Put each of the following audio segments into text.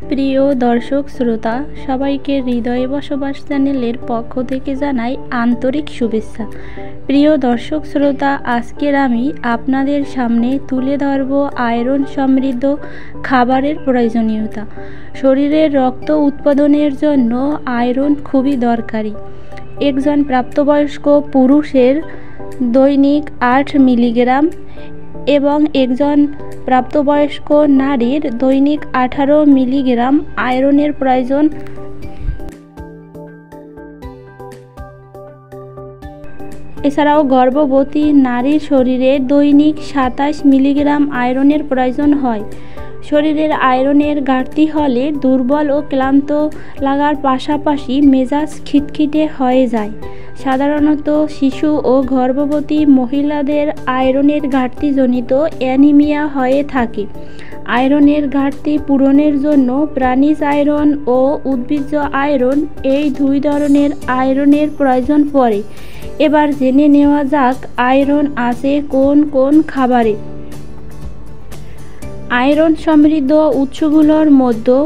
প্রিয় দর্শক শ্রোতা সবাইকে হৃদয়ে বসবাস চ্যানেলের পক্ষ থেকে জানাই আন্তরিক শুভেচ্ছা। প্রিয় দর্শক শ্রোতা, আজকের আমি আপনাদের সামনে তুলে ধরব আয়রন সমৃদ্ধ খাবারের প্রয়োজনীয়তা। শরীরের রক্ত উৎপাদনের জন্য আয়রন খুবই দরকারি। একজন প্রাপ্তবয়স্ক পুরুষের দৈনিক 8 মিলিগ্রাম এবং একজন প্রাপ্তবয়স্ক নারীর দৈনিক 18 মিলিগ্রাম আয়রনের প্রয়োজন। এছাড়াও গর্ভবতী নারীর শরীরে দৈনিক 27 মিলিগ্রাম আয়রনের প্রয়োজন হয়। শরীরের আয়রনের ঘাটতি হলে দুর্বল ও ক্লান্ত লাগার পাশাপাশি মেজাজ খিটখিটে হয়ে যায়। সাধারণত শিশু ও গর্ভবতী মহিলাদের আয়রনের ঘাটতিজনিত অ্যানিমিয়া হয়ে থাকে। আয়রনের ঘাটতি পূরণের জন্য প্রাণীজ আয়রন ও উদ্ভিজ্জ আয়রন এই দুই ধরনের আয়রনের প্রয়োজন পড়ে। এবার জেনে নেওয়া যাক আয়রন আছে কোন কোন খাবারে। আয়রন সমৃদ্ধ উৎসগুলোর মধ্যে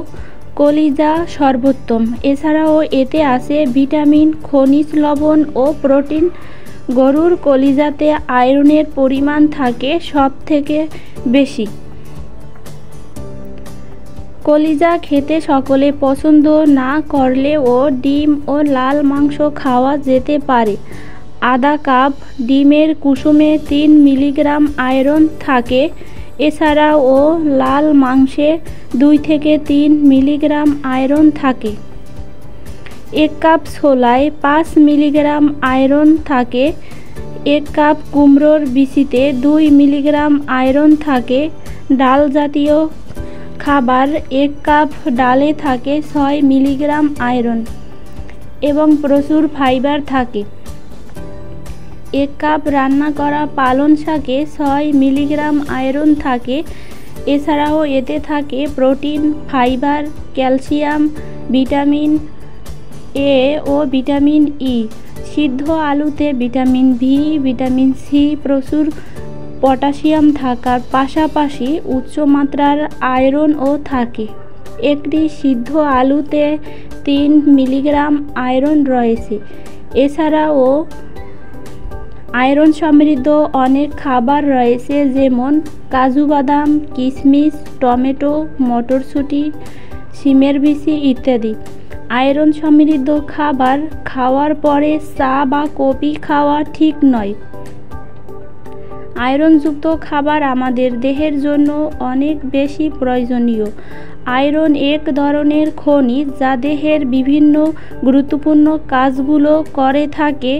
কলিজা সর্বোত্তম। এছাড়াও এতে আছে ভিটামিন, খনিজ লবণ ও প্রোটিন। গরুর কলিজাতে আয়রনের পরিমাণ থাকে সবথেকে বেশি। কলিজা খেতে সকলে পছন্দ না করলেও ডিম ও লাল মাংস খাওয়া যেতে পারে। আধা কাপ ডিমের কুসুমে 3 মিলিগ্রাম আয়রন থাকে। এছাড়াও লাল মাংসে 2 থেকে 3 মিলিগ্রাম আয়রন থাকে। 1 কাপ ছোলায় 5 মিলিগ্রাম আয়রন থাকে। 1 কাপ কুমড়োর বিচিতে 2 মিলিগ্রাম আয়রন থাকে। ডাল জাতীয় খাবার 1 কাপ ডালে থাকে 6 মিলিগ্রাম আয়রন এবং প্রচুর ফাইবার থাকে। 1 কাপ রান্না করা পালং শাকে 6 মিলিগ্রাম আয়রন থাকে। এছাড়াও এতে থাকে protein, fibre, calcium, vitamin A ও ভিটামিন ই। সিদ্ধ আলুতে ভিটামিন ভি, ভিটামিন সি, প্রচুর পটাশিয়াম থাকার পাশাপাশি উচ্চমাত্রার আয়রনও থাকে। একটি সিদ্ধ আলুতে 3 মিলিগ্রাম আয়রন রয়েছে। এছাড়াও আয়রন সমৃদ্ধ অনেক খাবার রয়েছে, যেমন কাজু বাদাম, কিশমিশ, টমেটো, মটরশুঁটি, শিমের বিচি ইত্যাদি। আয়রন সমৃদ্ধ খাবার খাওয়ার পরে চা বা কফি খাওয়া ঠিক নয়। আয়রনযুক্ত খাবার আমাদের দেহের জন্য অনেক বেশি প্রয়োজনীয়। আয়রন এক ধরনের খনিজ যা দেহের বিভিন্ন গুরুত্বপূর্ণ কাজগুলো করে থাকে।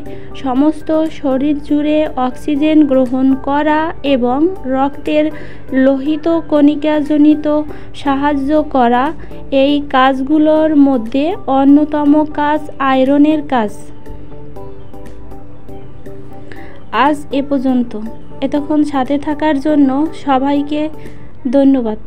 সমস্ত শরীর জুড়ে অক্সিজেন গ্রহণ করা এবং রক্তের লোহিত কণিকাজনিত সাহায্য করা, এই কাজগুলোর মধ্যে অন্যতম কাজ আয়রনের কাজ। আজ এ পর্যন্ত। এতক্ষণ সাথে থাকার জন্য সবাইকে ধন্যবাদ।